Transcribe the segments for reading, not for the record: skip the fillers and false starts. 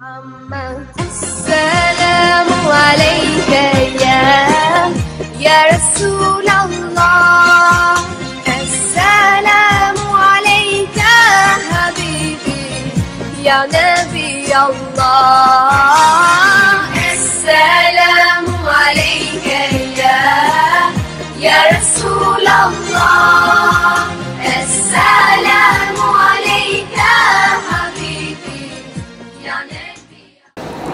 محمد السلام عليك يا رسول الله السلام عليك حبيبي يا نبي الله السلام عليك يا رسول الله السلام عليك حبيبي يا نبي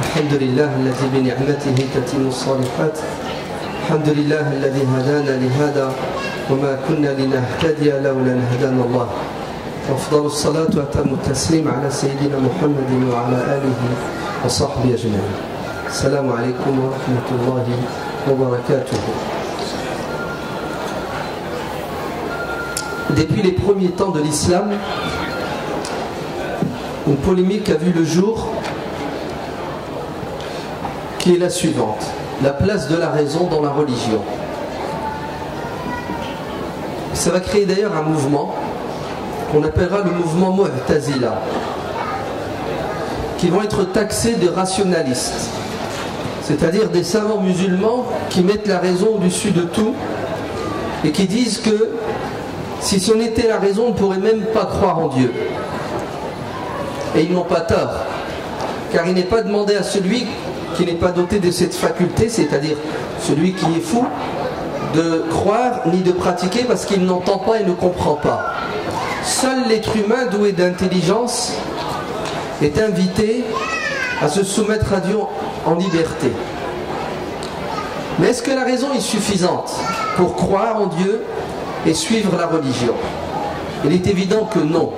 الحمد لله الذي بنعمته تتم الصالحات الحمد لله الذي هدانا لهذا وما كنا لنهتدي لولا أن هدانا الله وأفضل الصلاة وأتم التسليم على سيدنا محمد وعلى آله وصحبه أجمعين. السلام عليكم ورحمة الله وبركاته. Depuis les premiers temps de l'islam, une polémique a vu le jour qui est la suivante: la place de la raison dans la religion. Ça va créer d'ailleurs un mouvement qu'on appellera le mouvement Mu'tazila, qui vont être taxés de rationalistes, c'est-à-dire des savants musulmans qui mettent la raison au-dessus de tout et qui disent que si on était la raison, on ne pourrait même pas croire en Dieu. Et ils n'ont pas tort, car il n'est pas demandé à celui qui n'est pas doté de cette faculté, c'est-à-dire celui qui est fou, de croire ni de pratiquer parce qu'il n'entend pas et ne comprend pas. Seul l'être humain doué d'intelligence est invité à se soumettre à Dieu en liberté. Mais est-ce que la raison est suffisante pour croire en Dieu et suivre la religion? Il est évident que non.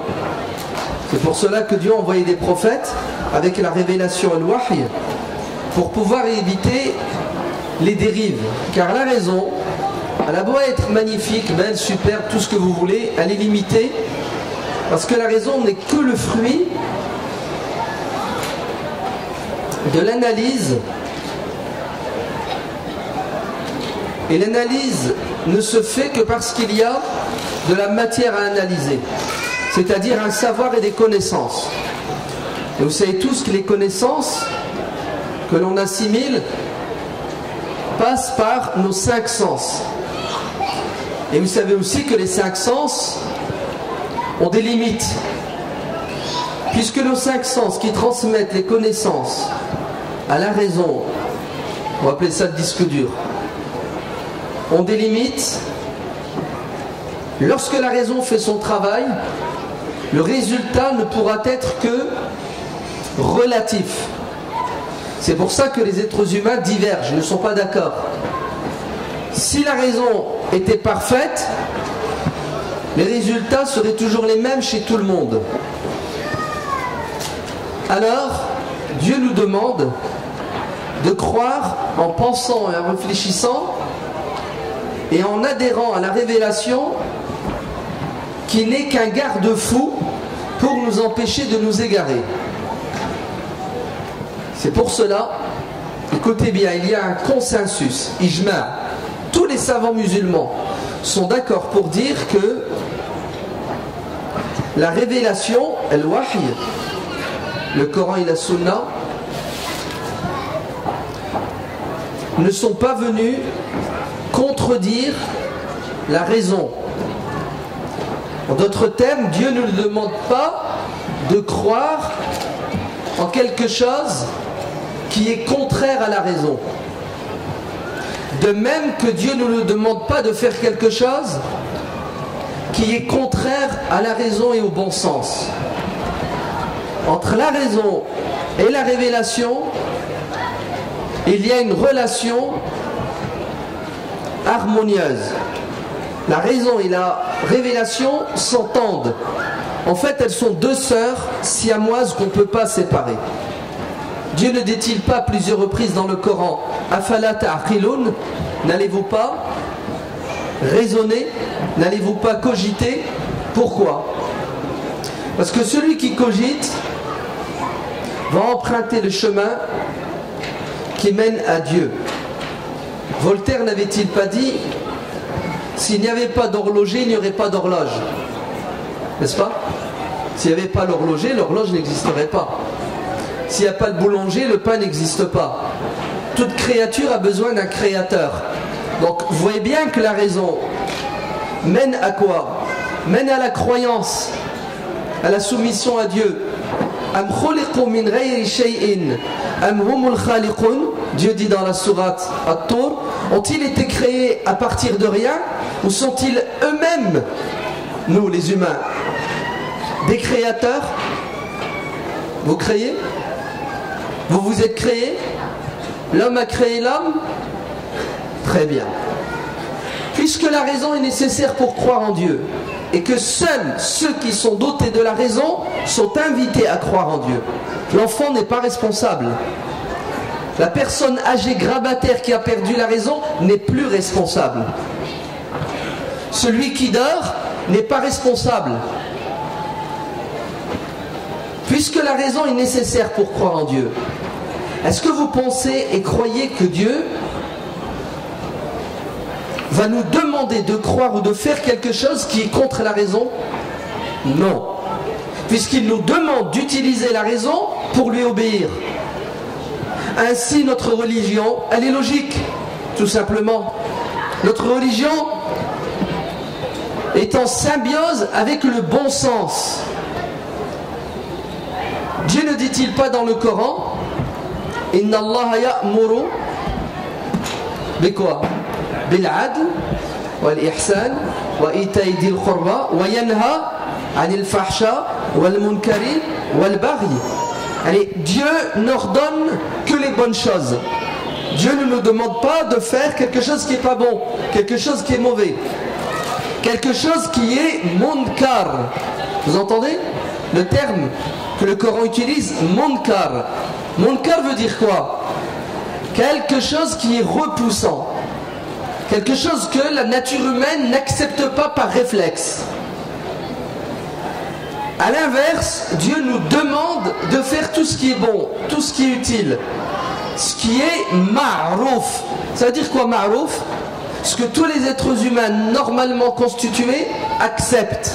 C'est pour cela que Dieu a envoyé des prophètes avec la révélation al-wahy pour pouvoir éviter les dérives. Car la raison, elle a beau être magnifique, belle, superbe, tout ce que vous voulez, elle est limitée parce que la raison n'est que le fruit de l'analyse. Et l'analyse ne se fait que parce qu'il y a de la matière à analyser, c'est-à-dire un savoir et des connaissances. Et vous savez tous que les connaissances que l'on assimile passent par nos 5 sens. Et vous savez aussi que les 5 sens ont des limites, puisque nos 5 sens qui transmettent les connaissances à la raison, on va appeler ça le disque dur, ont des limites. Lorsque la raison fait son travail, le résultat ne pourra être que relatif. C'est pour ça que les êtres humains divergent, ne sont pas d'accord. Si la raison était parfaite, les résultats seraient toujours les mêmes chez tout le monde. Alors, Dieu nous demande de croire en pensant et en réfléchissant et en adhérant à la révélation qui n'est qu'un garde-fou pour nous empêcher de nous égarer. C'est pour cela, écoutez bien, il y a un consensus, ijma'. Tous les savants musulmans sont d'accord pour dire que la révélation, al-wahy, le Coran et la Sunna, ne sont pas venus contredire la raison. En d'autres termes, Dieu ne nous demande pas de croire en quelque chose qui est contraire à la raison. De même que Dieu ne nous demande pas de faire quelque chose qui est contraire à la raison et au bon sens. Entre la raison et la révélation, il y a une relation harmonieuse. La raison et la révélation s'entendent. En fait, elles sont 2 sœurs siamoises qu'on ne peut pas séparer. Dieu ne dit-il pas à plusieurs reprises dans le Coran: Afala ta'qilun, n'allez-vous pas raisonner, n'allez-vous pas cogiter? Pourquoi? Parce que celui qui cogite va emprunter le chemin qui mène à Dieu. Voltaire n'avait-il pas dit: s'il n'y avait pas d'horloger, il n'y aurait pas d'horloge? N'est-ce pas? S'il n'y avait pas l'horloger, l'horloge n'existerait pas. S'il n'y a pas de boulanger, le pain n'existe pas. Toute créature a besoin d'un créateur. Donc vous voyez bien que la raison mène à quoi? Mène à la croyance, à la soumission à Dieu. Am khuliqu min ghayri shay'in am humul khaliqun. Dieu dit dans la sourate At-Tur, ont-ils été créés à partir de rien ou sont-ils eux-mêmes, nous les humains, des créateurs? Vous créez? Vous vous êtes créés? L'homme a créé l'homme? Très bien. Puisque la raison est nécessaire pour croire en Dieu et que seuls ceux qui sont dotés de la raison sont invités à croire en Dieu, l'enfant n'est pas responsable. La personne âgée grabataire qui a perdu la raison n'est plus responsable. Celui qui dort n'est pas responsable. Puisque la raison est nécessaire pour croire en Dieu, est-ce que vous pensez et croyez que Dieu va nous demander de croire ou de faire quelque chose qui est contre la raison? Non. Puisqu'il nous demande d'utiliser la raison pour lui obéir. Ainsi, notre religion, elle est logique, tout simplement. Notre religion est en symbiose avec le bon sens. Dieu ne dit-il pas dans le Coran, Inna Allah ya'muru bi quoi? Bil adl wal ihsan wa ita'i dil qurba wa yanha 'anil fahsha wal munkari wal baghi. Allez, Dieu n'ordonne que les bonnes choses. Dieu ne nous demande pas de faire quelque chose qui n'est pas bon, quelque chose qui est mauvais, quelque chose qui est munkar. Vous entendez le terme que le Coran utilise? Munkar. Munkar veut dire quoi? Quelque chose qui est repoussant, quelque chose que la nature humaine n'accepte pas par réflexe. A l'inverse, Dieu nous demande de faire tout ce qui est bon, tout ce qui est utile, ce qui est ma'rouf. Ça veut dire quoi ma'rouf? Ce que tous les êtres humains normalement constitués acceptent.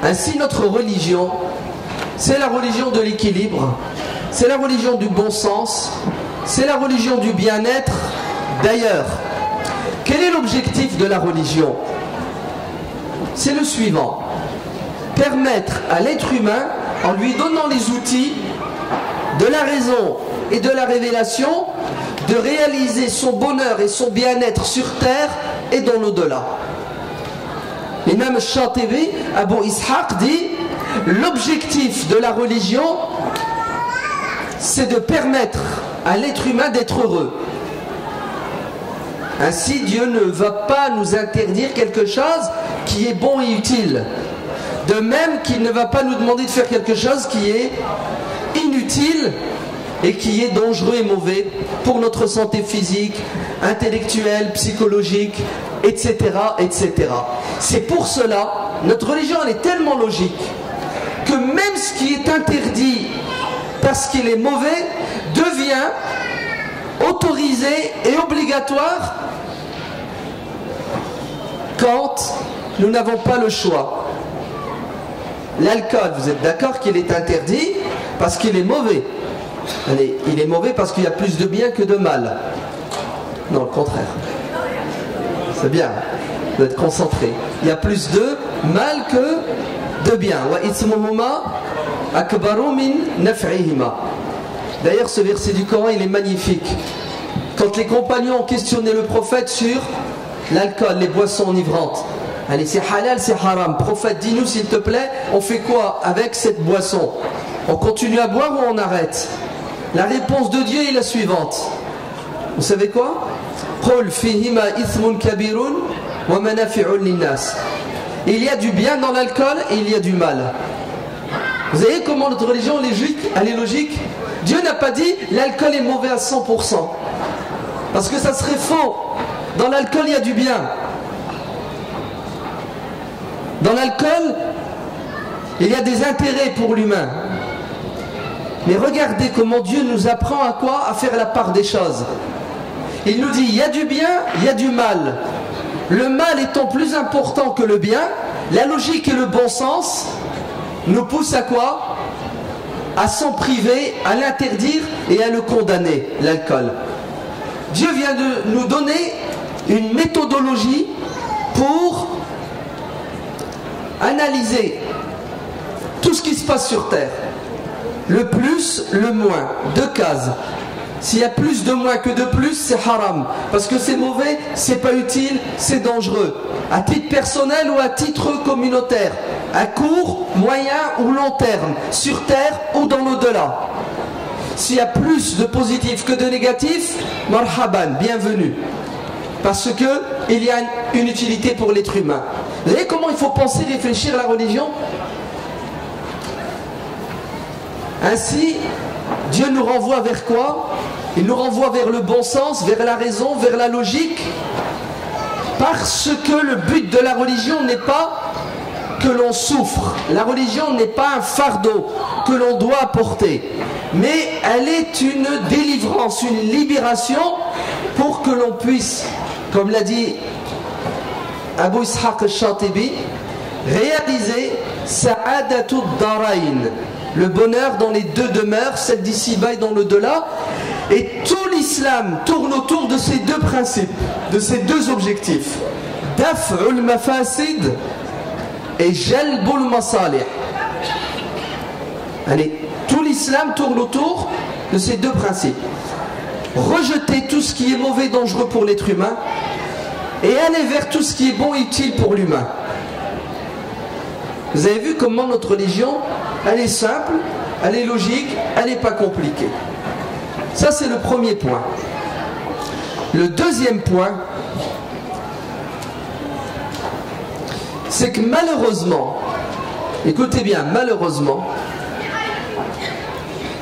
Ainsi, notre religion, c'est la religion de l'équilibre, c'est la religion du bon sens, c'est la religion du bien-être. D'ailleurs, quel est l'objectif de la religion? C'est le suivant: permettre à l'être humain, en lui donnant les outils de la raison et de la révélation, de réaliser son bonheur et son bien-être sur terre et dans l'au-delà. L'imam Shatibi, Abu Ishaq, dit: l'objectif de la religion, c'est de permettre à l'être humain d'être heureux. Ainsi, Dieu ne va pas nous interdire quelque chose qui est bon et utile. De même qu'il ne va pas nous demander de faire quelque chose qui est inutile et qui est dangereux et mauvais pour notre santé physique, intellectuelle, psychologique, etc., etc. C'est pour cela, notre religion elle est tellement logique que même ce qui est interdit parce qu'il est mauvais devient autorisé et obligatoire quand nous n'avons pas le choix. L'alcool, vous êtes d'accord qu'il est interdit parce qu'il est mauvais? Allez, il est mauvais parce qu'il y a plus de bien que de mal. Non, le contraire. C'est bien, vous êtes concentré. Il y a plus de mal que de bien. Wa ithmuhuma akbaru min naf'ihima. D'ailleurs, ce verset du Coran, il est magnifique. Quand les compagnons ont questionné le prophète sur l'alcool, les boissons enivrantes, allez, c'est halal, c'est haram. Prophète, dis-nous s'il te plaît, on fait quoi avec cette boisson? On continue à boire ou on arrête? La réponse de Dieu est la suivante. Vous savez quoi? Qul fihima ithmun kabirun wa manafi'un linnas. Il y a du bien dans l'alcool et il y a du mal. Vous voyez comment notre religion elle est logique? Dieu n'a pas dit l'alcool est mauvais à 100%. Parce que ça serait faux. Dans l'alcool, il y a du bien. Dans l'alcool, il y a des intérêts pour l'humain. Mais regardez comment Dieu nous apprend à quoi? À faire la part des choses. Il nous dit, il y a du bien, il y a du mal. Le mal étant plus important que le bien, la logique et le bon sens nous poussent à quoi? à s'en priver, à l'interdire et à le condamner, l'alcool. Dieu vient de nous donner une méthodologie pour analyser tout ce qui se passe sur terre. Le plus, le moins. 2 cases. S'il y a plus de moins que de plus, c'est haram. Parce que c'est mauvais, c'est pas utile, c'est dangereux. À titre personnel ou à titre communautaire. À court, moyen ou long terme. Sur terre ou dans l'au-delà. S'il y a plus de positifs que de négatifs, marhaban, bienvenue. Parce qu'il y a une utilité pour l'être humain. Vous voyez comment il faut penser, réfléchir à la religion? Ainsi, Dieu nous renvoie vers quoi? Il nous renvoie vers le bon sens, vers la raison, vers la logique. Parce que le but de la religion n'est pas que l'on souffre. La religion n'est pas un fardeau que l'on doit porter. Mais elle est une délivrance, une libération pour que l'on puisse, comme l'a dit Abu Ishaq al-Shatibi, réaliser Sa'adatud Darain, le bonheur dans les 2 demeures, celle d'ici-bas et dans l'au-delà. Et tout l'islam tourne autour de ces 2 principes, de ces 2 objectifs. Daf'ul mafasid et jalbul masalih. Allez, tout l'islam tourne autour de ces 2 principes. Rejeter tout ce qui est mauvais, dangereux pour l'être humain et aller vers tout ce qui est bon et utile pour l'humain. Vous avez vu comment notre religion, elle est simple, elle est logique, elle n'est pas compliquée. Ça, c'est le premier point. Le deuxième point, c'est que malheureusement, écoutez bien, malheureusement,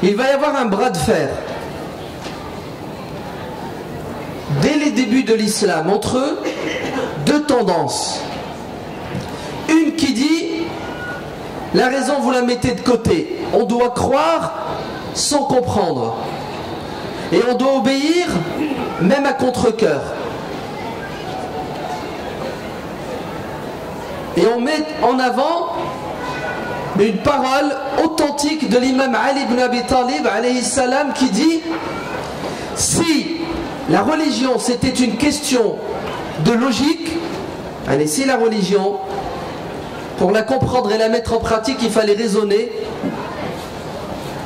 il va y avoir un bras de fer dès les débuts de l'islam entre 2 tendances. Une qui dit la raison vous la mettez de côté, on doit croire sans comprendre et on doit obéir même à contre-cœur. Et on met en avant une parole authentique de l'imam Ali ibn Abi Talib alayhi salam qui dit: si la religion c'était une question de logique, allez, si la religion, pour la comprendre et la mettre en pratique, il fallait raisonner,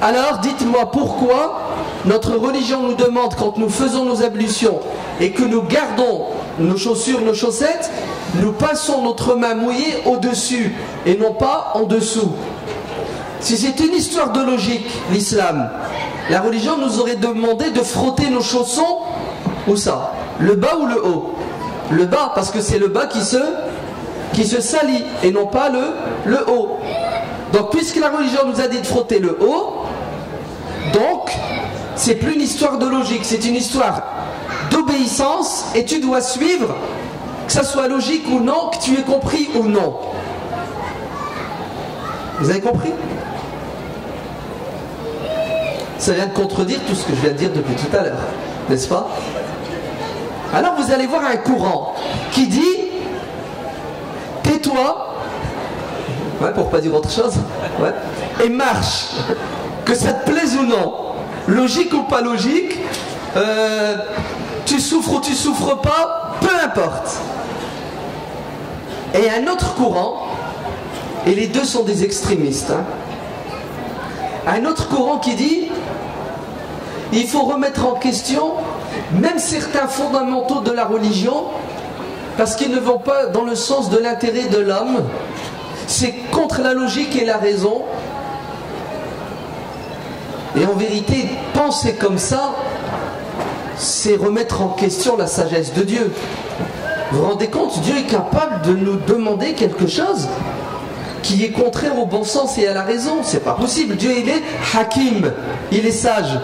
alors dites-moi pourquoi notre religion nous demande, quand nous faisons nos ablutions et que nous gardons nos chaussures, nos chaussettes, nous passons notre main mouillée au-dessus et non pas en dessous. Si c'est une histoire de logique, l'islam, la religion nous aurait demandé de frotter nos chaussons, où ça? Le bas ou le haut? Le bas, parce que c'est le bas qui se salit et non pas le haut. Donc puisque la religion nous a dit de frotter le haut, donc c'est plus une histoire de logique, c'est une histoire d'obéissance et tu dois suivre, que ça soit logique ou non, que tu aies compris ou non. Vous avez compris? Ça vient de contredire tout ce que je viens de dire depuis tout à l'heure, n'est-ce pas? Alors vous allez voir un courant qui dit: tais-toi, ouais, pour pas dire autre chose, ouais, et marche, que ça te plaise ou non, logique ou pas logique, tu souffres ou tu souffres pas, peu importe. Et un autre courant, et les deux sont des extrémistes, hein, un autre courant qui dit: il faut remettre en question même certains fondamentaux de la religion parce qu'ils ne vont pas dans le sens de l'intérêt de l'homme, c'est contre la logique et la raison. Et en vérité, penser comme ça, c'est remettre en question la sagesse de Dieu. Vous vous rendez compte, Dieu est capable de nous demander quelque chose qui est contraire au bon sens et à la raison. C'est pas possible. Dieu, il est hakim, il est sage.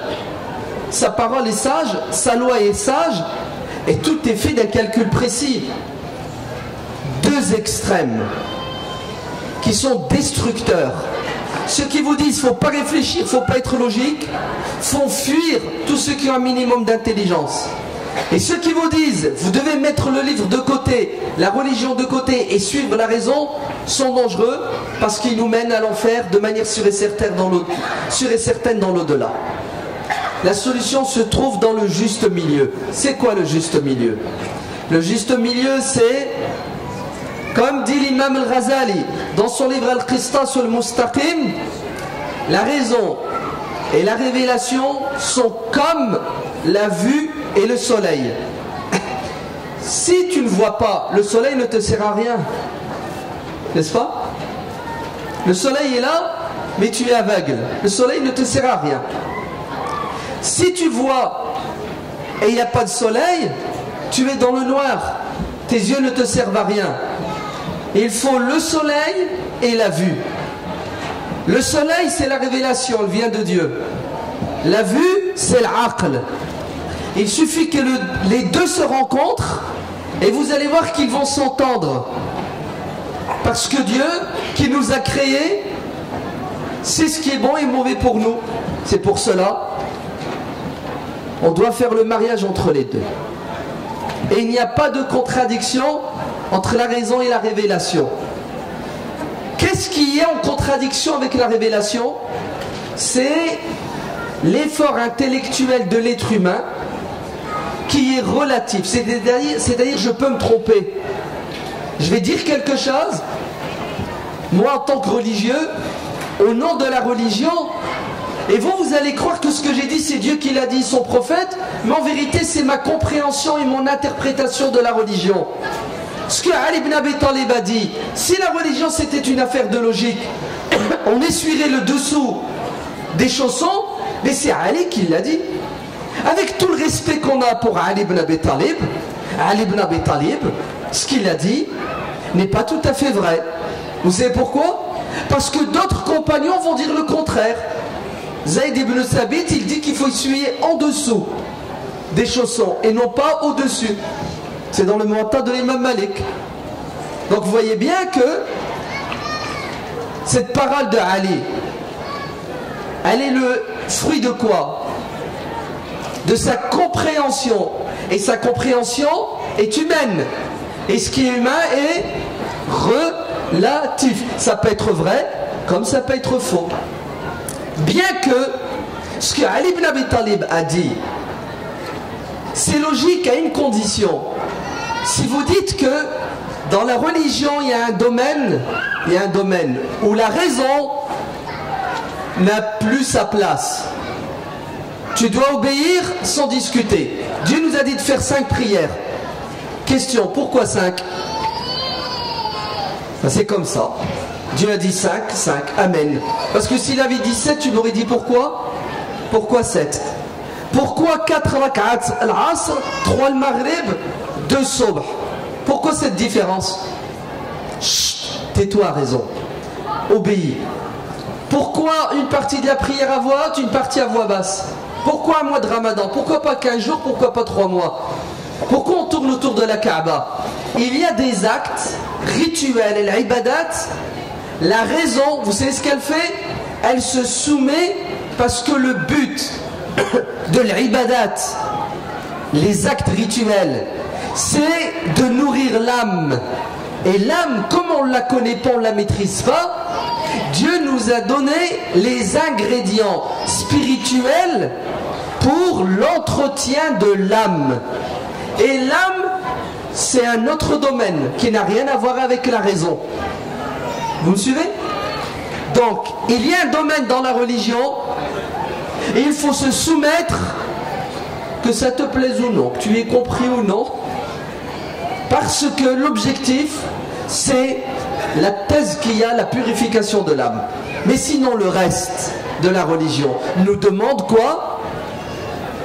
Sa parole est sage, sa loi est sage, et tout est fait d'un calcul précis. Deux extrêmes qui sont destructeurs. Ceux qui vous disent qu'il ne faut pas réfléchir, il ne faut pas être logique, font fuir tous ceux qui ont un minimum d'intelligence. Et ceux qui vous disent, vous devez mettre le livre de côté, la religion de côté et suivre la raison, sont dangereux parce qu'ils nous mènent à l'enfer de manière sûre et certaine dans l'au-delà. La solution se trouve dans le juste milieu. C'est quoi le juste milieu? Le juste milieu, c'est, comme dit l'imam al-Ghazali dans son livre Al-Qistas al-Mustaqim, la raison et la révélation sont comme la vue et le soleil. Si tu ne vois pas, le soleil ne te sert à rien. N'est-ce pas? Le soleil est là, mais tu es aveugle. Le soleil ne te sert à rien. Si tu vois et il n'y a pas de soleil, tu es dans le noir. Tes yeux ne te servent à rien. Il faut le soleil et la vue. Le soleil, c'est la révélation, elle vient de Dieu. La vue, c'est l'aql. Il suffit que les deux se rencontrent et vous allez voir qu'ils vont s'entendre. Parce que Dieu, qui nous a créés, sait ce qui est bon et mauvais pour nous. C'est pour cela on doit faire le mariage entre les deux. Et il n'y a pas de contradiction entre la raison et la révélation. Qu'est-ce qui est en contradiction avec la révélation? C'est l'effort intellectuel de l'être humain qui est relatif. C'est-à-dire je peux me tromper. Je vais dire quelque chose, moi en tant que religieux, au nom de la religion, et vous allez croire que ce que j'ai dit c'est Dieu qui l'a dit, son prophète, mais en vérité c'est ma compréhension et mon interprétation de la religion. Ce que Ali ibn Abi Talib a dit, si la religion c'était une affaire de logique, on essuierait le dessous des chaussons, mais c'est Ali qui l'a dit. Avec tout le respect qu'on a pour Ali ibn Abi Talib, ce qu'il a dit n'est pas tout à fait vrai. Vous savez pourquoi? Parce que d'autres compagnons vont dire le contraire. Zayd ibn Thabit, il dit qu'il faut essuyer en dessous des chaussons et non pas au-dessus. C'est dans le Muwatta de l'imam Malik. Donc vous voyez bien que cette parole de Ali, elle est le fruit de quoi? De sa compréhension. Et sa compréhension est humaine. Et ce qui est humain est relatif. Ça peut être vrai comme ça peut être faux. Bien que ce que Ali ibn Abi Talib a dit, c'est logique à une condition. Si vous dites que dans la religion il y a un domaine où la raison n'a plus sa place, tu dois obéir sans discuter. Dieu nous a dit de faire 5 prières. Question, pourquoi 5? C'est comme ça. Dieu a dit 5, amen. Parce que s'il avait dit 7, tu m'aurais dit pourquoi? Pourquoi 7? Pourquoi 4 rak'at al-asr, 3 al-maghrib, 2 subh? Pourquoi cette différence? Chut, tais-toi, raison. Obéis. Pourquoi une partie de la prière à voix haute, une partie à voix basse? Pourquoi un mois de Ramadan? Pourquoi pas 15 jours? Pourquoi pas 3 mois? Pourquoi on tourne autour de la Kaaba? Il y a des actes rituels et l'ibadat. La raison, vous savez ce qu'elle fait? Elle se soumet parce que le but de l'ibadat, les actes rituels, c'est de nourrir l'âme. Et l'âme, comme on ne la connaît pas, on ne la maîtrise pas, Dieu nous a donné les ingrédients spirituels pour l'entretien de l'âme. Et l'âme, c'est un autre domaine qui n'a rien à voir avec la raison. Vous me suivez? Donc, il y a un domaine dans la religion et il faut se soumettre, que ça te plaise ou non, que tu aies compris ou non, parce que l'objectif, c'est la tazkiya, la purification de l'âme. Mais sinon, le reste de la religion nous demande quoi?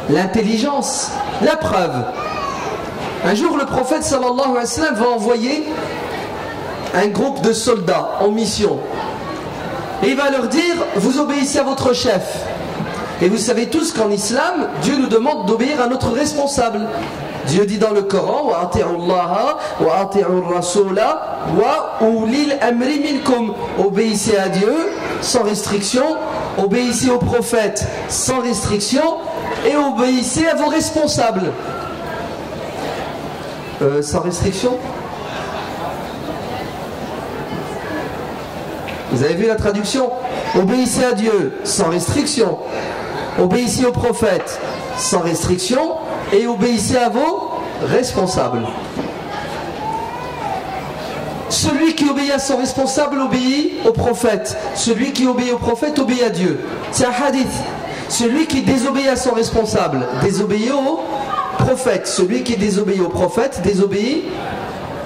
L'intelligence. La preuve. Un jour, le prophète sallallahu alayhi wa sallam va envoyer un groupe de soldats en mission. Et il va leur dire, vous obéissez à votre chef. Et vous savez tous qu'en islam, Dieu nous demande d'obéir à notre responsable. Dieu dit dans le Coran, wa ati'u Allah wa ati'u Rasula wa ulil amri minkum. Obéissez à Dieu sans restriction, obéissez au prophète sans restriction et obéissez à vos responsables. Sans restriction. Vous avez vu la traduction? Obéissez à Dieu sans restriction. Obéissez aux prophètes sans restriction. Et obéissez à vos responsables. Celui qui obéit à son responsable obéit au prophète. Celui qui obéit au prophète obéit à Dieu. C'est un hadith. Celui qui désobéit à son responsable désobéit au prophète. Celui qui désobéit au prophète désobéit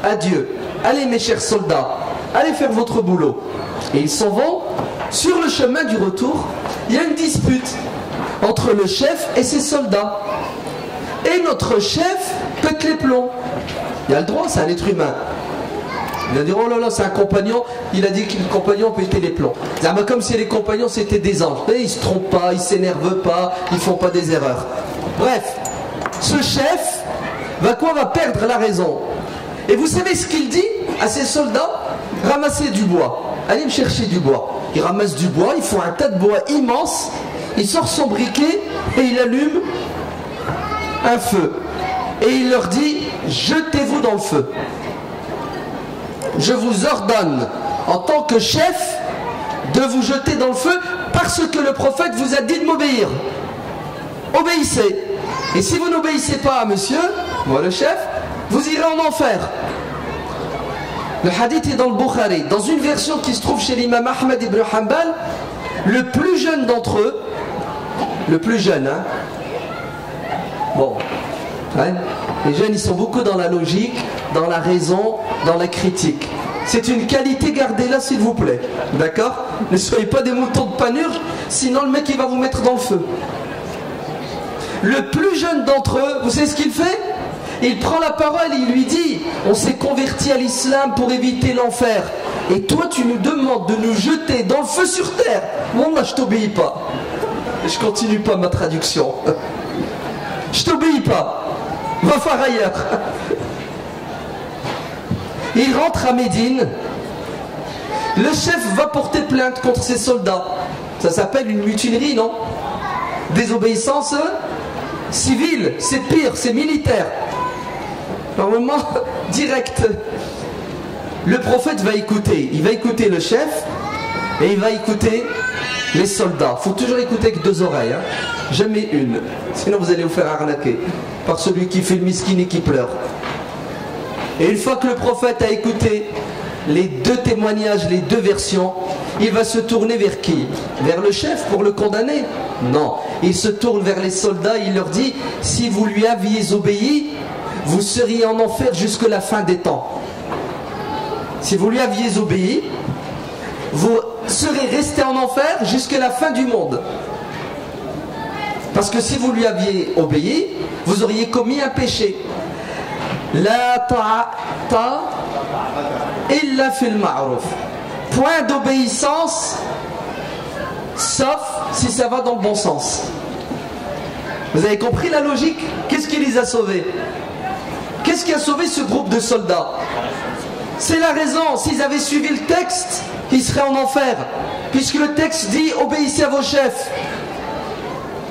à Dieu. Allez mes chers soldats, allez faire votre boulot. Et ils s'en vont. Sur le chemin du retour, il y a une dispute entre le chef et ses soldats. Et notre chef pète les plombs. Il a le droit, c'est un être humain. Il a dit, oh là là, c'est un compagnon. Il a dit que le compagnon pétait les plombs. Comme si les compagnons c'était des anges. Et ils ne se trompent pas, ils ne s'énervent pas, ils ne font pas des erreurs. Bref, ce chef va perdre la raison. Et vous savez ce qu'il dit à ses soldats? Ramassez du bois. Allez me chercher du bois. Il ramasse du bois, il faut un tas de bois immense. Il sort son briquet et il allume un feu. Et il leur dit, jetez-vous dans le feu. Je vous ordonne, en tant que chef, de vous jeter dans le feu parce que le prophète vous a dit de m'obéir. Obéissez. Et si vous n'obéissez pas à monsieur, moi le chef, vous irez en enfer. Le hadith est dans le Bukhari. Dans une version qui se trouve chez l'imam Ahmad ibn Hanbal, le plus jeune d'entre eux, le plus jeune, hein, bon, hein, les jeunes ils sont beaucoup dans la logique, dans la raison, dans la critique. C'est une qualité, gardez-la s'il vous plaît. D'accord? Ne soyez pas des moutons de panurge, sinon le mec il va vous mettre dans le feu. Le plus jeune d'entre eux, vous savez ce qu'il fait? Il prend la parole et il lui dit, on s'est converti à l'islam pour éviter l'enfer. Et toi tu nous demandes de nous jeter dans le feu sur terre. Bon là je t'obéis pas. Je continue pas ma traduction. Je t'obéis pas. Va faire ailleurs. Il rentre à Médine. Le chef va porter plainte contre ses soldats. Ça s'appelle une mutinerie, non? Désobéissance civile, c'est pire, c'est militaire. Normalement, direct. Le prophète va écouter. Il va écouter le chef et il va écouter les soldats. Il faut toujours écouter avec deux oreilles, hein. Jamais une. Sinon vous allez vous faire arnaquer par celui qui fait le miskin et qui pleure. Et une fois que le prophète a écouté les deux témoignages, les deux versions, il va se tourner vers qui? Vers le chef pour le condamner? Non. Il se tourne vers les soldats et il leur dit, si vous lui aviez obéi, vous seriez en enfer jusque la fin des temps. Si vous lui aviez obéi, vous serez resté en enfer jusqu'à la fin du monde. Parce que si vous lui aviez obéi, vous auriez commis un péché. La ta'ata illa fil ma'ruf. Point d'obéissance, sauf si ça va dans le bon sens. Vous avez compris la logique? Qu'est-ce qui les a sauvés? Qu'est-ce qui a sauvé ce groupe de soldats? C'est la raison. S'ils avaient suivi le texte, ils seraient en enfer. Puisque le texte dit obéissez à vos chefs.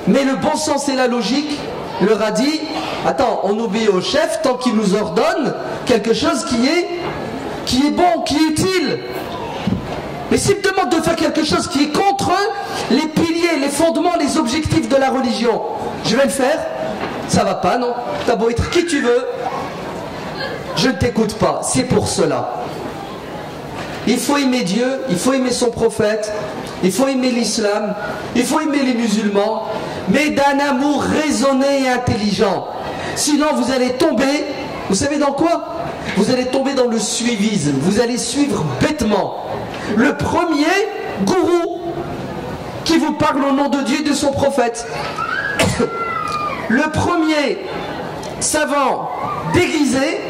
Mais le bon sens et la logique leur a dit attends, on obéit au chef tant qu'il nous ordonne quelque chose qui est bon, qui est utile. Mais s'il me demande de faire quelque chose qui est contre les piliers, les fondements, les objectifs de la religion, je vais le faire. Ça va pas, non? T'as beau être qui tu veux, je ne t'écoute pas. C'est pour cela. Il faut aimer Dieu, il faut aimer son prophète, il faut aimer l'islam, il faut aimer les musulmans, mais d'un amour raisonné et intelligent. Sinon vous allez tomber, vous savez dans quoi? Vous allez tomber dans le suivisme, vous allez suivre bêtement le premier gourou qui vous parle au nom de Dieu et de son prophète. Le premier savant déguisé,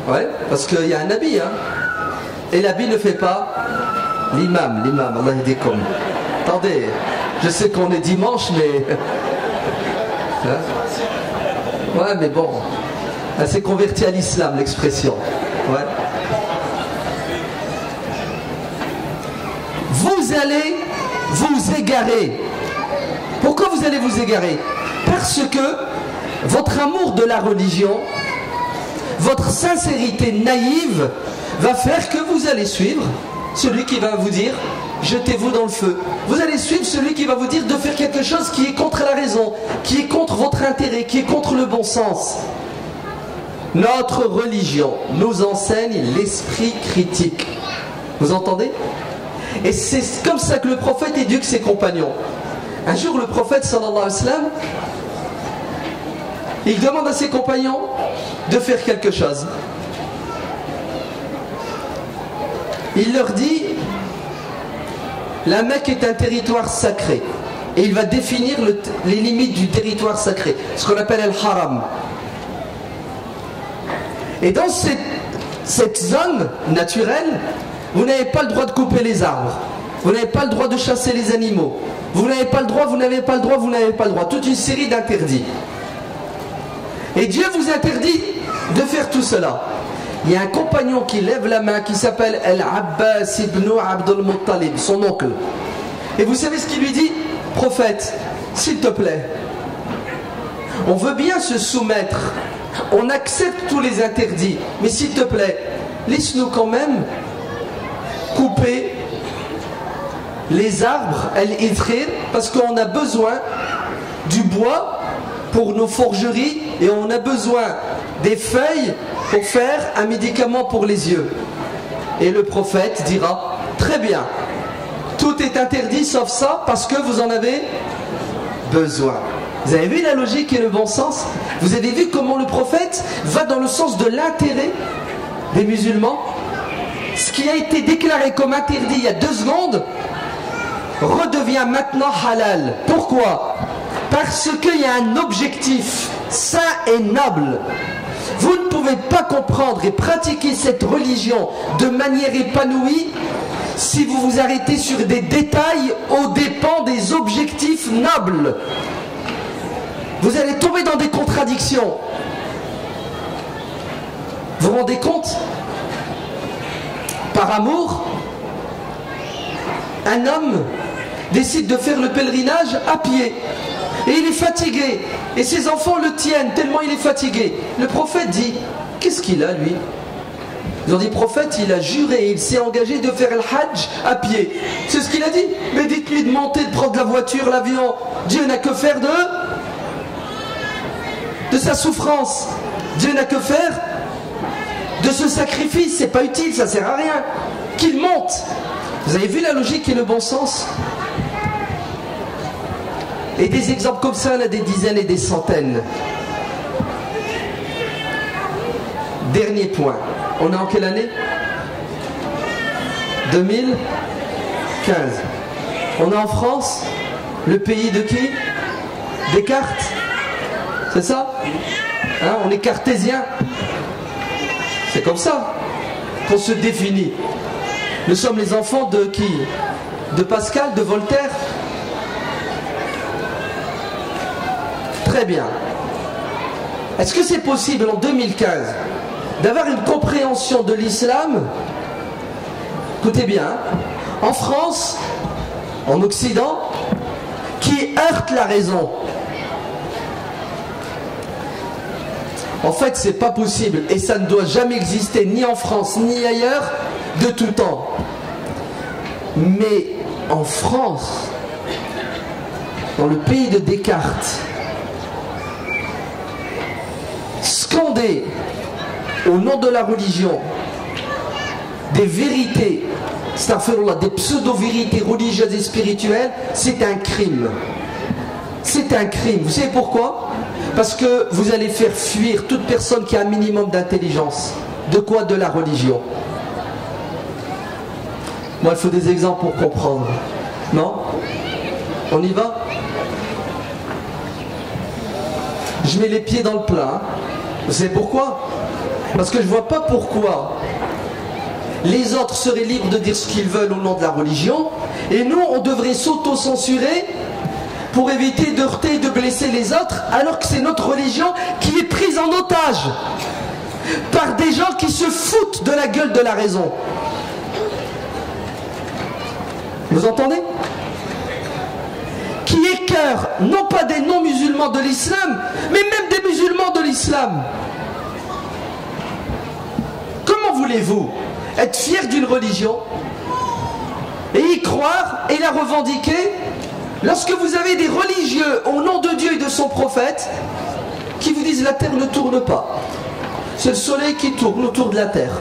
ouais, parce qu'il y a un habit, hein, et l'habit ne fait pas l'imam, Allah yahdikum. Attendez, je sais qu'on est dimanche, mais... Hein? Ouais, mais bon, elle s'est convertie à l'islam, l'expression. Ouais. Vous allez vous égarer. Pourquoi vous allez vous égarer? Parce que votre amour de la religion votre sincérité naïve va faire que vous allez suivre celui qui va vous dire jetez-vous dans le feu. Vous allez suivre celui qui va vous dire de faire quelque chose qui est contre la raison, qui est contre votre intérêt, qui est contre le bon sens. Notre religion nous enseigne l'esprit critique. Vous entendez? Et c'est comme ça que le prophète éduque ses compagnons. Un jour, le prophète sallallahu alayhi wa sallam, il demande à ses compagnons de faire quelque chose. Il leur dit, la Mecque est un territoire sacré. Et il va définir les limites du territoire sacré, ce qu'on appelle al-haram. Et dans cette zone naturelle, vous n'avez pas le droit de couper les arbres. Vous n'avez pas le droit de chasser les animaux. Vous n'avez pas le droit, vous n'avez pas le droit, vous n'avez pas le droit. Toute une série d'interdits. Et Dieu vous interdit de faire tout cela. Il y a un compagnon qui lève la main qui s'appelle Al-Abbas ibn Abdul Muttalib, son oncle. Et vous savez ce qu'il lui dit? Prophète, s'il te plaît, on veut bien se soumettre, on accepte tous les interdits, mais s'il te plaît, laisse-nous quand même couper les arbres, al-idkhir, parce qu'on a besoin du bois pour nos forgeries et on a besoin des feuilles pour faire un médicament pour les yeux. Et le prophète dira, très bien, tout est interdit sauf ça parce que vous en avez besoin. Vous avez vu la logique et le bon sens? Vous avez vu comment le prophète va dans le sens de l'intérêt des musulmans? Ce qui a été déclaré comme interdit il y a 2 secondes redevient maintenant halal. Pourquoi? Parce qu'il y a un objectif saint et noble. Vous ne pouvez pas comprendre et pratiquer cette religion de manière épanouie si vous vous arrêtez sur des détails aux dépens des objectifs nobles. Vous allez tomber dans des contradictions. Vous vous rendez compte? Par amour, un homme décide de faire le pèlerinage à pied. Et il est fatigué. Et ses enfants le tiennent tellement il est fatigué. Le prophète dit, qu'est-ce qu'il a lui? Ils ont dit, prophète, il a juré, il s'est engagé de faire le hajj à pied. C'est ce qu'il a dit. Mais dites-lui de monter, de prendre la voiture, l'avion. Dieu n'a que faire de sa souffrance. Dieu n'a que faire de ce sacrifice. C'est pas utile, ça sert à rien. Qu'il monte. Vous avez vu la logique et le bon sens? Et des exemples comme ça, on a des dizaines et des centaines. Dernier point. On est en quelle année? 2015. On est en France. Le pays de qui? Descartes. C'est ça? Hein, on est cartésien. C'est comme ça qu'on se définit. Nous sommes les enfants de qui? De Pascal, de Voltaire. Très bien. Est-ce que c'est possible en 2015 d'avoir une compréhension de l'islam? Écoutez bien, hein, en France, en Occident, qui heurte la raison? En fait, c'est pas possible et ça ne doit jamais exister ni en France ni ailleurs de tout temps. Mais en France, dans le pays de Descartes, scander au nom de la religion des vérités, astaghfirullah, des pseudo-vérités religieuses et spirituelles, c'est un crime. C'est un crime. Vous savez pourquoi? Parce que vous allez faire fuir toute personne qui a un minimum d'intelligence. De quoi? De la religion. Moi, il faut des exemples pour comprendre. Non? On y va? Je mets les pieds dans le plat. Vous savez pourquoi? Parce que je ne vois pas pourquoi les autres seraient libres de dire ce qu'ils veulent au nom de la religion et nous, on devrait s'auto-censurer pour éviter de heurter et de blesser les autres, alors que c'est notre religion qui est prise en otage par des gens qui se foutent de la gueule de la raison. Vous entendez? Qui écœurent non pas des non-musulmans de l'islam, mais même des musulmans de l'islam. voulez-vous? Être fier d'une religion et y croire et la revendiquer lorsque vous avez des religieux au nom de Dieu et de son prophète qui vous disent la terre ne tourne pas. C'est le soleil qui tourne autour de la terre.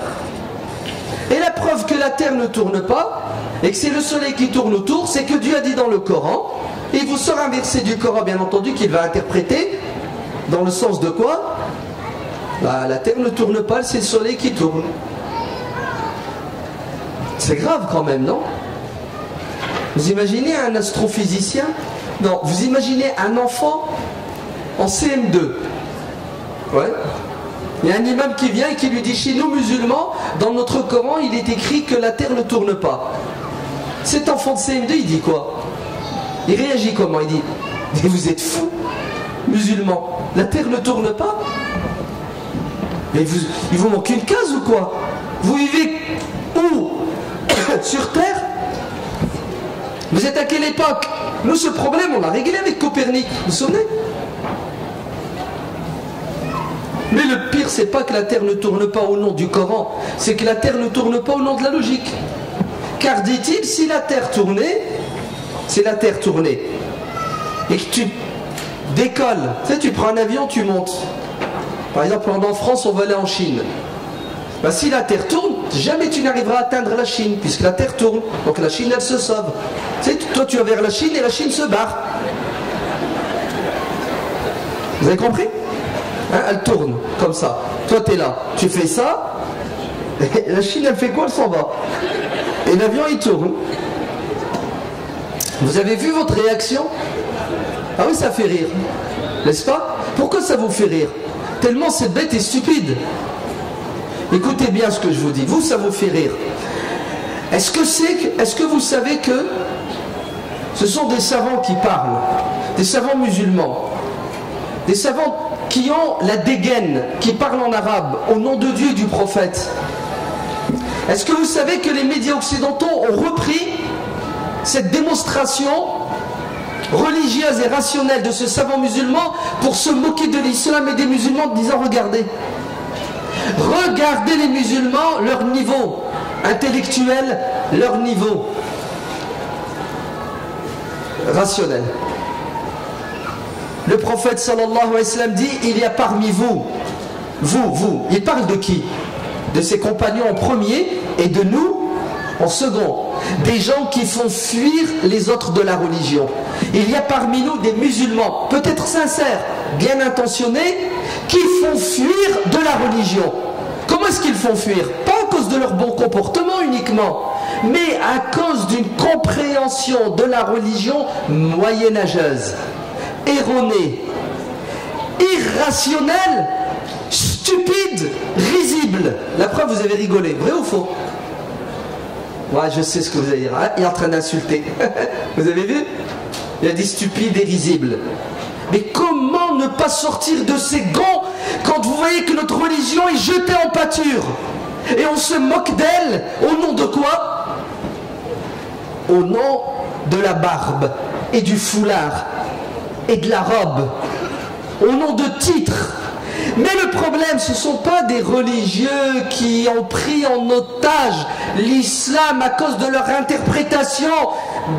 Et la preuve que la terre ne tourne pas et que c'est le soleil qui tourne autour, c'est que Dieu a dit dans le Coran, et il vous sort un verset du Coran bien entendu qu'il va interpréter dans le sens de quoi? La terre ne tourne pas, c'est le soleil qui tourne. C'est grave quand même, non? Vous imaginez un astrophysicien? Non, vous imaginez un enfant en CM2. Ouais. Il y a un imam qui vient et qui lui dit, chez nous musulmans, dans notre Coran, il est écrit que la terre ne tourne pas. Cet enfant de CM2, il dit quoi? Il réagit comment? Il dit, mais vous êtes fous, musulmans, la terre ne tourne pas? Mais il vous manque une case ou quoi? Vous vivez où? Sur terre? Vous êtes à quelle époque? Nous, ce problème, on l'a réglé avec Copernic, vous vous souvenez? Mais le pire, c'est pas que la terre ne tourne pas au nom du Coran, c'est que la terre ne tourne pas au nom de la logique. Car dit-il, si la terre tournait, c'est la terre tournée, et que tu décolles, tu sais, tu prends un avion, tu montes. Par exemple, en France, on va aller en Chine. Ben, si la terre tourne, jamais tu n'arriveras à atteindre la Chine, puisque la terre tourne. Donc la Chine, elle se sauve. Tu sais, toi, tu vas vers la Chine et la Chine se barre. Vous avez compris? Hein, elle tourne comme ça. Toi, tu es là. Tu fais ça. Et la Chine, elle fait quoi? Elle s'en va. Et l'avion, il tourne. Vous avez vu votre réaction? Ah oui, ça fait rire. N'est-ce pas? Pourquoi ça vous fait rire? Tellement c'est bête et stupide. Écoutez bien ce que je vous dis. Vous, ça vous fait rire. Est-ce que vous savez que ce sont des savants qui parlent, des savants musulmans, des savants qui ont la dégaine, qui parlent en arabe, au nom de Dieu et du prophète? Est-ce que vous savez que les médias occidentaux ont repris cette démonstration religieuse et rationnelle de ce savant musulman pour se moquer de l'islam et des musulmans en disant regardez les musulmans, leur niveau intellectuel, leur niveau rationnel. Le prophète sallallahu alayhi wa sallam dit, il y a parmi vous, il parle de qui? De ses compagnons en premier et de nous en second. Des gens qui font fuir les autres de la religion. Il y a parmi nous des musulmans, peut-être sincères, bien intentionnés, qui font fuir de la religion. Comment est-ce qu'ils font fuir? Pas à cause de leur bon comportement uniquement, mais à cause d'une compréhension de la religion moyenâgeuse, erronée, irrationnelle, stupide, risible. La preuve, vous avez rigolé, vrai ou faux? Ouais, je sais ce que vous allez dire. Hein, il est en train d'insulter. Vous avez vu? Il a dit stupide et risible. Mais comment ne pas sortir de ces gonds quand vous voyez que notre religion est jetée en pâture? Et on se moque d'elle. Au nom de quoi? Au nom de la barbe et du foulard et de la robe. Au nom de titres. Mais le problème, ce ne sont pas des religieux qui ont pris en otage l'islam à cause de leur interprétation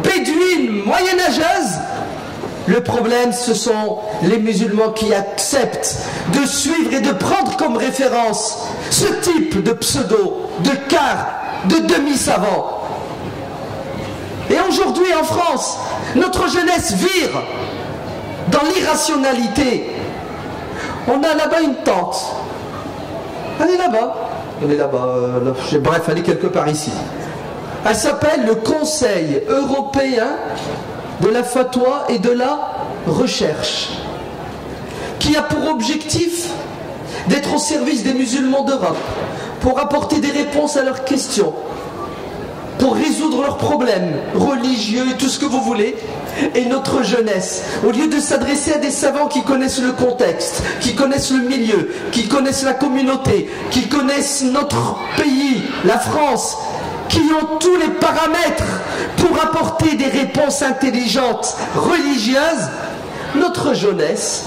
bédouine, moyenâgeuse. Le problème, ce sont les musulmans qui acceptent de suivre et de prendre comme référence ce type de pseudo, de quart, de demi-savants. Et aujourd'hui en France, notre jeunesse vire dans l'irrationalité. On a là-bas une tente. Elle est là-bas. Elle est là-bas. Bref, elle est quelque part ici. Elle s'appelle le Conseil européen de la fatwa et de la recherche, qui a pour objectif d'être au service des musulmans d'Europe, pour apporter des réponses à leurs questions, pour résoudre leurs problèmes religieux et tout ce que vous voulez. Et notre jeunesse, au lieu de s'adresser à des savants qui connaissent le contexte, qui connaissent le milieu, qui connaissent la communauté, qui connaissent notre pays, la France, qui ont tous les paramètres pour apporter des réponses intelligentes, religieuses, notre jeunesse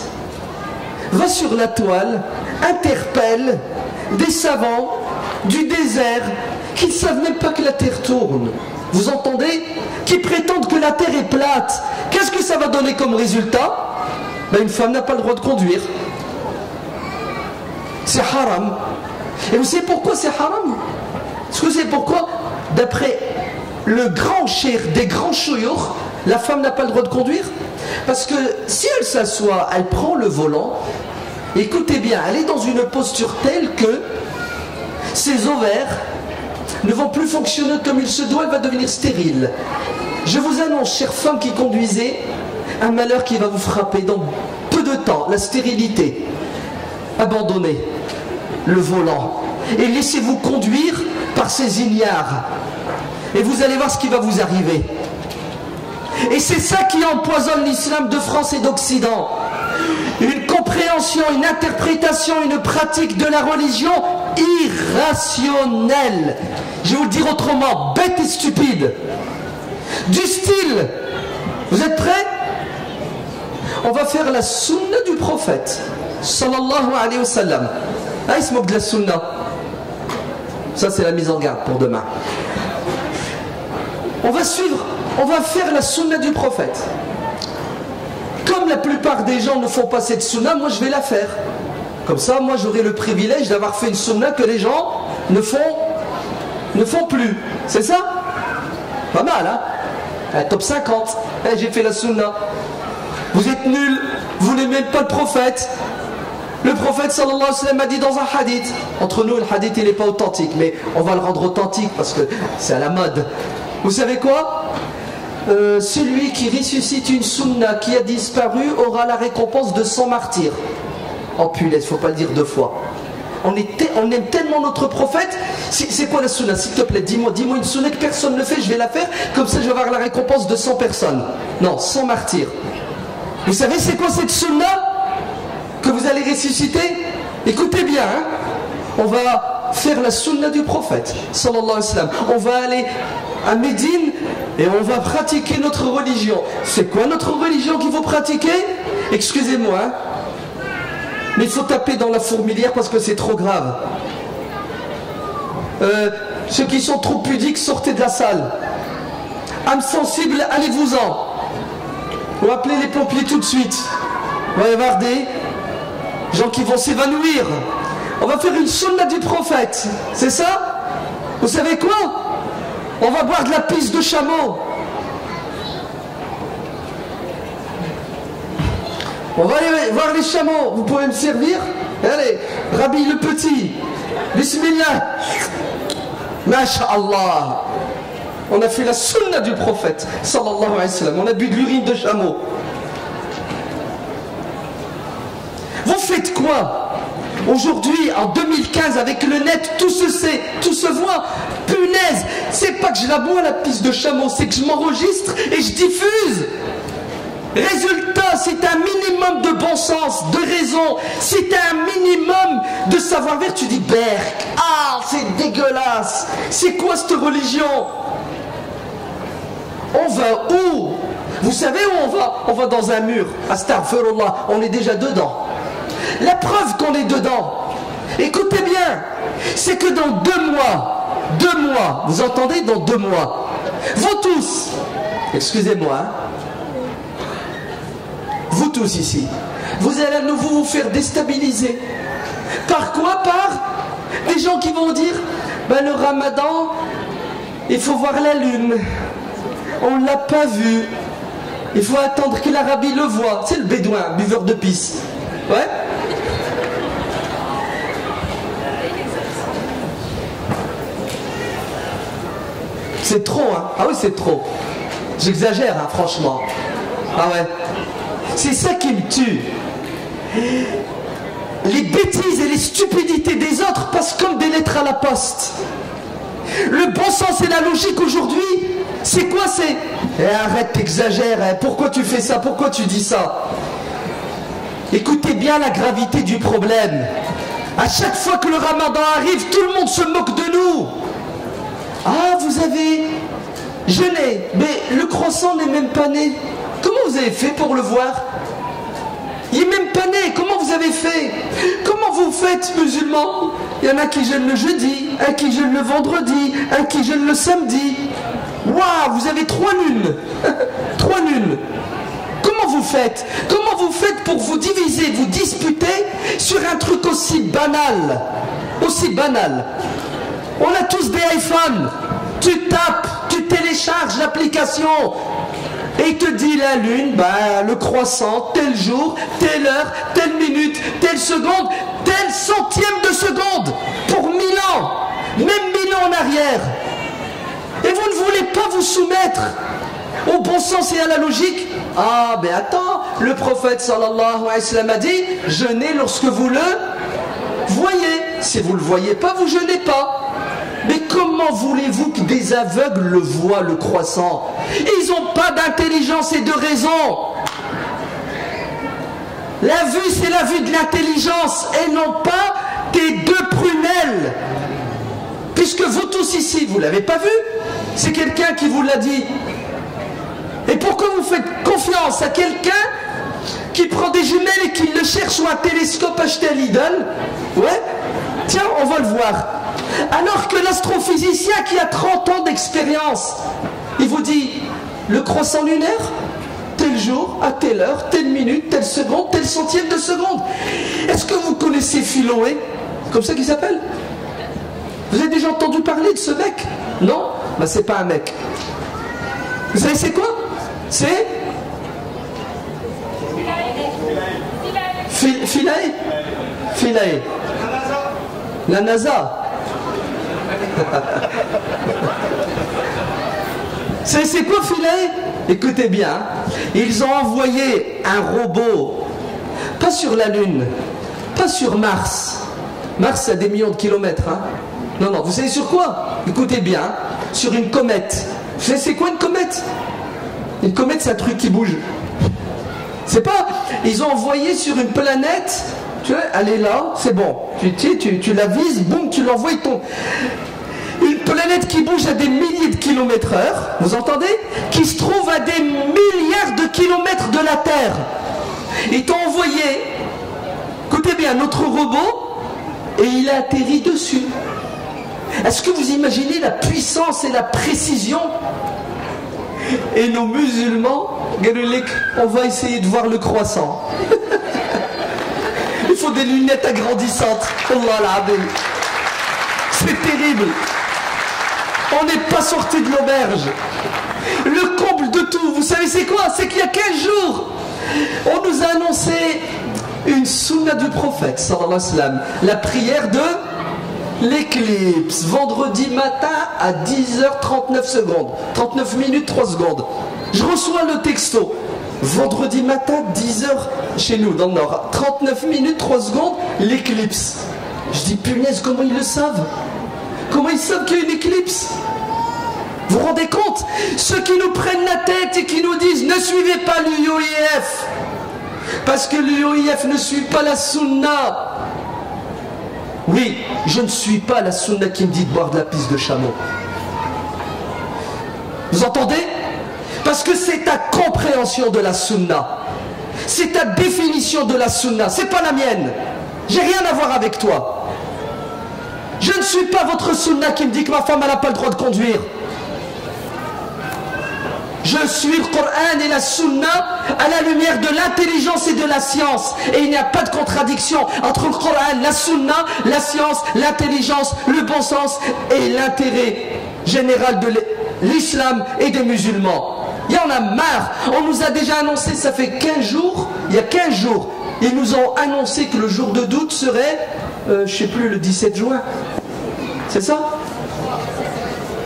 va sur la toile, interpelle des savants du désert, qui ne savent même pas que la terre tourne. Vous entendez? Qui prétendent que la terre est plate. Qu'est-ce que ça va donner comme résultat? Ben, une femme n'a pas le droit de conduire. C'est haram. Et vous savez pourquoi c'est haram? Est-ce que vous savez pourquoi? D'après le grand cheikh des grands chouyours, la femme n'a pas le droit de conduire. Parce que si elle s'assoit, elle prend le volant, écoutez bien, elle est dans une posture telle que ses ovaires ne vont plus fonctionner comme il se doit, elle va devenir stérile. Je vous annonce, chères femmes qui conduisez, un malheur qui va vous frapper dans peu de temps, la stérilité. Abandonnez le volant et laissez-vous conduire par ces ignares. Et vous allez voir ce qui va vous arriver. Et c'est ça qui empoisonne l'islam de France et d'Occident. Une compréhension, une interprétation, une pratique de la religion irrationnelle. Je vais vous le dire autrement, bête et stupide. Du style, vous êtes prêts? On va faire la sunna du prophète, sallallahu alayhi wa sallam. Ah, il se moque de la sunna. Ça, c'est la mise en garde pour demain. On va faire la sunna du prophète. Comme la plupart des gens ne font pas cette sunna, moi je vais la faire. Comme ça, moi j'aurai le privilège d'avoir fait une sunna que les gens ne font plus. C'est ça? Pas mal, hein? Top 50. J'ai fait la sunna. Vous êtes nuls, vous n'aimez même pas le prophète. Le prophète sallallahu alayhi wa sallam a dit dans un hadith, entre nous le hadith il n'est pas authentique, mais on va le rendre authentique parce que c'est à la mode. Vous savez quoi? Celui qui ressuscite une sunna qui a disparu aura la récompense de 100 martyrs. Oh punaise, faut pas le dire deux fois. On aime tellement notre prophète. C'est quoi la sunna? S'il te plaît, dis-moi une sunna que personne ne fait, je vais la faire, comme ça je vais avoir la récompense de 100 personnes. Non, 100 martyrs. Vous savez c'est quoi cette sunna que vous allez ressusciter? Écoutez bien, hein? On va faire la sunna du prophète, sallallahu alayhi wa sallam. On va aller à Médine et on va pratiquer notre religion. C'est quoi notre religion qu'il faut pratiquer? Excusez-moi, hein? Mais il faut taper dans la fourmilière parce que c'est trop grave. Ceux qui sont trop pudiques, sortez de la salle. Âme sensible, allez-vous-en. Ou appelez les pompiers tout de suite. On va y avoir des gens qui vont s'évanouir. On va faire une sunna du prophète. C'est ça? Vous savez quoi? On va boire de la pisse de chameau. On va aller voir les chameaux. Vous pouvez me servir? Allez, Rabbi le petit. Bismillah. Masha'Allah. On a fait la sunna du prophète, sallallahu alayhi wa sallam. On a bu de l'urine de chameau. Vous faites quoi? Aujourd'hui, en 2015, avec le net, tout se sait, tout se voit. Punaise, c'est pas que je la bois la pisse de chameau, c'est que je m'enregistre et je diffuse. Résultat, c'est un minimum de bon sens, de raison, c'est un minimum de savoir-faire. Tu dis, berk, ah, c'est dégueulasse. C'est quoi cette religion? On va où? Vous savez où on va? On va dans un mur. Astaghfirullah, on est déjà dedans. La preuve qu'on est dedans, écoutez bien, c'est que dans 2 mois, vous entendez, dans 2 mois, vous tous, excusez-moi, hein, vous tous ici, vous allez à nouveau vous faire déstabiliser. Par quoi? Par des gens qui vont dire, ben le ramadan, il faut voir la lune, on ne l'a pas vu, il faut attendre que l'Arabie le voie. C'est le bédouin, buveur de pisse. Ouais. C'est trop, hein? Ah oui, c'est trop. J'exagère, hein, franchement. Ah ouais. C'est ça qui me tue. Les bêtises et les stupidités des autres passent comme des lettres à la poste. Le bon sens et la logique aujourd'hui, c'est quoi? C'est arrête, t'exagères, hein. Pourquoi tu fais ça? Pourquoi tu dis ça? Écoutez bien la gravité du problème. À chaque fois que le ramadan arrive, tout le monde se moque de nous. Ah, vous avez jeûné, mais le croissant n'est même pas né. Comment vous avez fait pour le voir? Il n'est même pas né. Comment vous avez fait? Comment vous faites, musulmans? Il y en a qui jeûnent le jeudi, un qui jeûne le vendredi, un qui jeûne le samedi. Waouh, vous avez 3 lunes. 3 lunes. Comment vous faites? Comment vous faites pour vous diviser, vous disputer sur un truc aussi banal? Aussi banal. On a tous des iPhones. Tu tapes, tu télécharges l'application. Et il te dit la lune, le croissant, tel jour, telle heure, telle minute, telle seconde, tel centième de seconde. Pour 1000 ans. Même 1000 ans en arrière. Et vous ne voulez pas vous soumettre au bon sens et à la logique. Ah, mais attends, le prophète sallallahu alayhi wa sallam a dit, jeûnez lorsque vous le voyez. Si vous ne le voyez pas, vous jeûnez pas. Mais comment voulez-vous que des aveugles le voient, le croissant? Ils n'ont pas d'intelligence et de raison. La vue, c'est la vue de l'intelligence et non pas tes 2 prunelles. Puisque vous tous ici, vous ne l'avez pas vu. C'est quelqu'un qui vous l'a dit. Et pourquoi vous faites confiance à quelqu'un qui prend des jumelles et qui le cherche ou un télescope acheté à Lidl? Ouais, tiens, on va le voir. Alors que l'astrophysicien qui a 30 ans d'expérience, il vous dit, le croissant lunaire, tel jour, à telle heure, telle minute, telle seconde, tel centième de seconde. Est-ce que vous connaissez Philoé? Comme ça qu'il s'appelle? Vous avez déjà entendu parler de ce mec? Non? C'est pas un mec. Vous savez c'est quoi? C'est Philae. Philae. La NASA. C'est quoi Philae? Écoutez bien, ils ont envoyé un robot, pas sur la Lune, pas sur Mars. Mars, c'est à des millions de kilomètres. Hein. Non, vous savez sur quoi? Écoutez bien, sur une comète. Vous savez c'est quoi une comète? Une comète, c'est un truc qui bouge. C'est pas... Ils ont envoyé sur une planète, tu vois, elle est là, c'est bon. Tu la vises, boum, tu l'envoies, il tombe. Une planète qui bouge à des milliers de kilomètres heure, vous entendez? Qui se trouve à des milliards de kilomètres de la Terre. Ils t'ont envoyé, écoutez bien, notre robot, et il a atterri dessus. Est-ce que vous imaginez la puissance et la précision? Et nos musulmans, on va essayer de voir le croissant. Il faut des lunettes agrandissantes. Allah l'abel. C'est terrible. On n'est pas sorti de l'auberge. Le comble de tout, vous savez c'est quoi? C'est qu'il y a 15 jours, on nous a annoncé une sunna du prophète, sallallahu alayhi wa sallam, la prière de l'éclipse, vendredi matin à 10h39 secondes, 39 minutes 3 secondes. Je reçois le texto, vendredi matin 10h chez nous dans le nord, 39 minutes 3 secondes, l'éclipse. Je dis punaise, comment ils le savent? Comment ils savent qu'il y a une éclipse? Vous vous rendez compte? Ceux qui nous prennent la tête et qui nous disent ne suivez pas l'UOIF parce que l'UOIF ne suit pas la sunna. Oui, je ne suis pas la sunna qui me dit de boire de la pisse de chameau. Vous entendez? Parce que c'est ta compréhension de la sunna. C'est ta définition de la sunna. C'est pas la mienne. J'ai rien à voir avec toi. Je ne suis pas votre sunna qui me dit que ma femme n'a pas le droit de conduire. Je suis le Coran et la sunna à la lumière de l'intelligence et de la science. Et il n'y a pas de contradiction entre le Coran, la sunna, la science, l'intelligence, le bon sens et l'intérêt général de l'islam et des musulmans. Il y en a marre. On nous a déjà annoncé, ça fait 15 jours, il y a 15 jours, ils nous ont annoncé que le jour de doute serait, je ne sais plus, le 17 juin. C'est ça?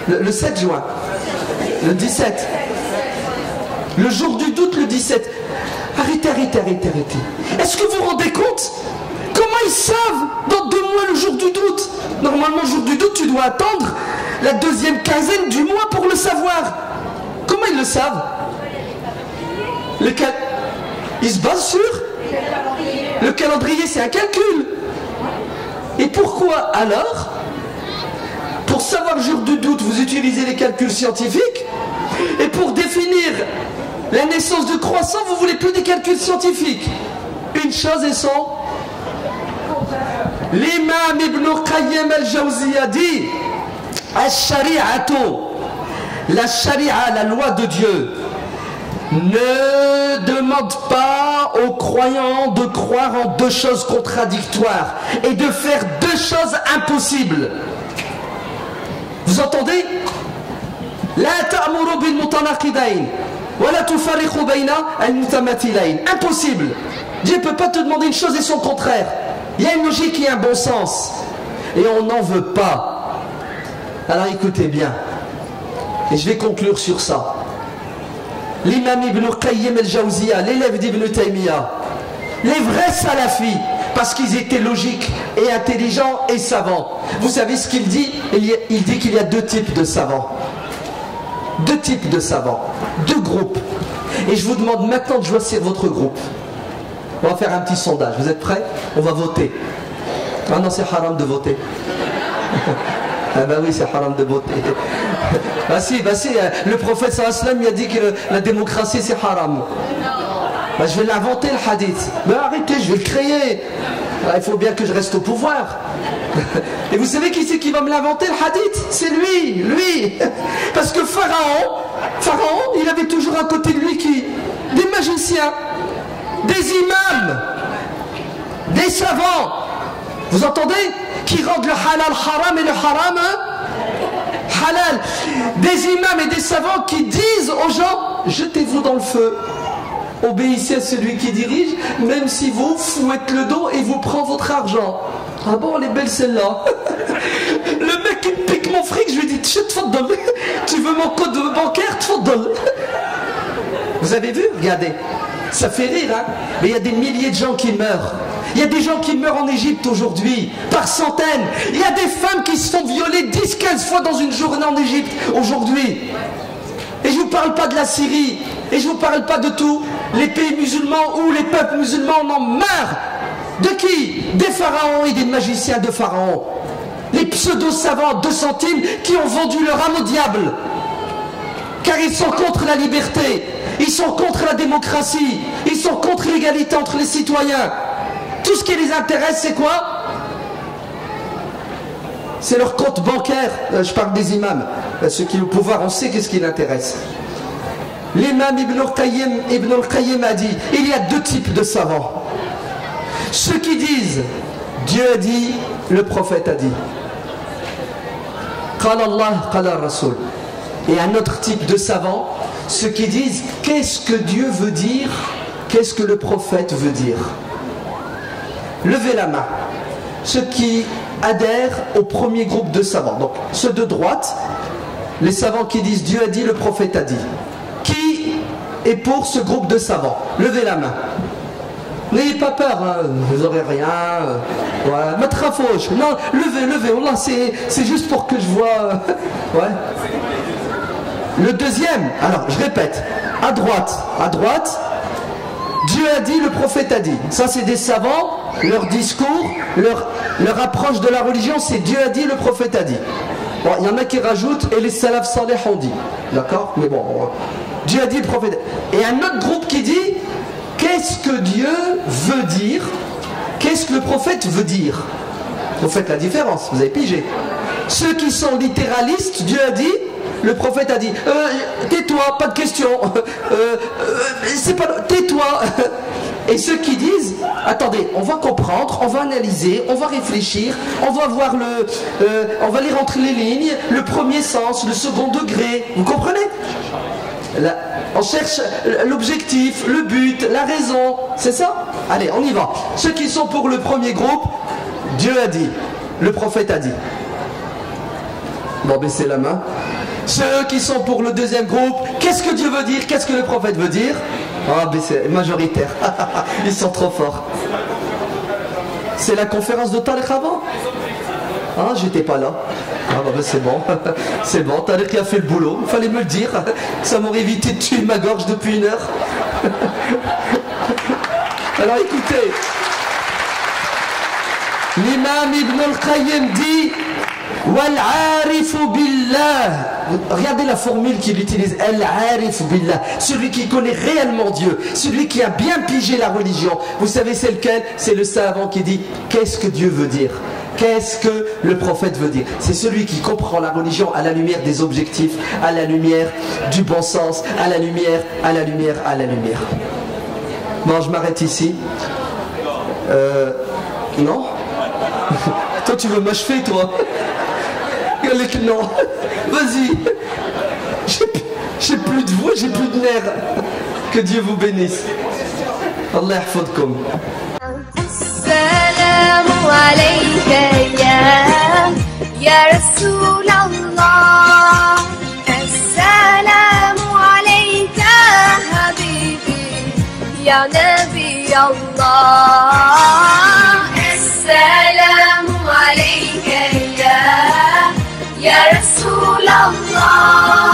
Le 7 juin. Le 17. Le jour du doute, le 17. Arrêtez. Est-ce que vous vous rendez compte? Comment ils savent dans 2 mois le jour du doute? Normalement, le jour du doute, tu dois attendre la 2e quinzaine du mois pour le savoir. Comment ils le savent? Ils se basent sur le calendrier, c'est un calcul. Et pourquoi alors, pour savoir le jour du doute, vous utilisez les calculs scientifiques, et pour définir la naissance de croissant, vous voulez plus des calculs scientifiques? Une chose est son L'imam Ibn Qayyim al-Jawziyya dit Al-Shari'atu, la Sharia, la loi de Dieu, ne demande pas aux croyants de croire en deux choses contradictoires et de faire deux choses impossibles. Vous entendez? La ta'muru bil mutanaqidayn wa la tufarriqu bayna al mutamathilayn. Impossible. Dieu ne peut pas te demander une chose et son contraire. Il y a une logique et un bon sens. Et on n'en veut pas. Alors écoutez bien. Et je vais conclure sur ça. L'imam Ibn Qayyim al-Jawziyya, l'élève d'Ibn Taymiyyah, les vrais salafis, parce qu'ils étaient logiques et intelligents et savants. Vous savez ce qu'il dit? Il dit qu'il y a deux types de savants. Deux types de savants. Deux groupes. Et je vous demande maintenant de choisir votre groupe. On va faire un petit sondage. Vous êtes prêts? On va voter. Ah non, c'est haram de voter. Ah bah oui, c'est haram de voter. Bah si, le prophète sallallahu alayhi wa sallam a dit que la démocratie c'est haram. Bah, je vais l'inventer le hadith. Mais arrêtez, je vais le créer. Ah, il faut bien que je reste au pouvoir. Et vous savez qui c'est qui va me l'inventer le hadith? C'est lui. Parce que Pharaon, il avait toujours à côté de lui qui? Des magiciens, des imams, des savants. Vous entendez? Qui rendent le halal haram et le haram halal. Des imams et des savants qui disent aux gens, jetez-vous dans le feu. Obéissez à celui qui dirige, même si vous fouettez le dos et vous prend votre argent. Ah bon, elle est belle celle-là. Le mec qui me pique mon fric, je lui dis, tu veux mon code bancaire? Tfaddal. Vous avez vu? Regardez. Ça fait rire, hein? Mais il y a des milliers de gens qui meurent. Il y a des gens qui meurent en Égypte aujourd'hui, par centaines. Il y a des femmes qui se font violer 10-15 fois dans une journée en Égypte, aujourd'hui. Et je ne vous parle pas de la Syrie, et je ne vous parle pas de tous les pays musulmans où les peuples musulmans en ont marre. De qui? Des pharaons et des magiciens de pharaons. Les pseudo-savants 2 centimes qui ont vendu leur âme au diable. Car ils sont contre la liberté, ils sont contre la démocratie, ils sont contre l'égalité entre les citoyens. Tout ce qui les intéresse, c'est quoi? C'est leur compte bancaire. Je parle des imams. Ceux qui ont le pouvoir, on sait qu'est-ce qui les intéresse. L'imam Ibn al-Qayyim a dit, il y a deux types de savants. Ceux qui disent, Dieu a dit, le prophète a dit. Qala Allah, qala Rasul. Et un autre type de savants, ceux qui disent, qu'est-ce que Dieu veut dire? Qu'est-ce que le prophète veut dire? Levez la main. Ceux qui adhèrent au premier groupe de savants. Donc, ceux de droite, les savants qui disent Dieu a dit, le prophète a dit. Qui est pour ce groupe de savants? Levez la main. N'ayez pas peur, hein, vous n'aurez rien. Ouais, matrafouche. Non, levez. Wallah, c'est juste pour que je vois. Ouais. Le deuxième, alors je répète, à droite, Dieu a dit, le prophète a dit. Ça, c'est des savants, leur discours, leur approche de la religion, c'est Dieu a dit, le prophète a dit. Bon, il y en a qui rajoutent, et les salaf salih ont dit. D'accord? Mais bon, Dieu a dit, le prophète a dit. Et un autre groupe qui dit, qu'est-ce que Dieu veut dire? Qu'est-ce que le prophète veut dire? Vous faites la différence, vous avez pigé. Ceux qui sont littéralistes, Dieu a dit, le prophète a dit, tais-toi, pas de question, c'est pas, tais-toi. Et ceux qui disent, attendez, on va comprendre, on va analyser, on va réfléchir, on va voir on va lire entre les lignes, le premier sens, le second degré, vous comprenez? Là, on cherche l'objectif, le but, la raison, c'est ça? Allez, on y va. Ceux qui sont pour le premier groupe, Dieu a dit, le prophète a dit. Bon, baissez la main. Ceux qui sont pour le deuxième groupe, qu'est-ce que Dieu veut dire? Qu'est-ce que le prophète veut dire? Ah, mais c'est majoritaire. Ils sont trop forts. C'est la conférence de Tariq avant? Ah, j'étais pas là. Ah, bah, c'est bon. C'est bon, Tariq a fait le boulot. Il fallait me le dire. Ça m'aurait évité de tuer ma gorge depuis 1 heure. Alors écoutez. L'imam Ibn al-Qayyim dit Wal-'arifu billah regardez la formule qu'il utilise, Al-Arif Billah, celui qui connaît réellement Dieu, celui qui a bien pigé la religion. Vous savez c'est lequel? C'est le savant qui dit, qu'est-ce que Dieu veut dire? Qu'est-ce que le prophète veut dire? C'est celui qui comprend la religion à la lumière des objectifs, à la lumière du bon sens, à la lumière, à la lumière, à la lumière. Bon, je m'arrête ici. Non? Toi, tu veux m'achever, toi? Non. Vas-y. J'ai plus de voix, j'ai plus de nerfs. Que Dieu vous bénisse. Allah yahfadkoum. السلام عليك يا رسول الله السلام عليك حبيبي يا نبي الله السلام عليك يا رسول الله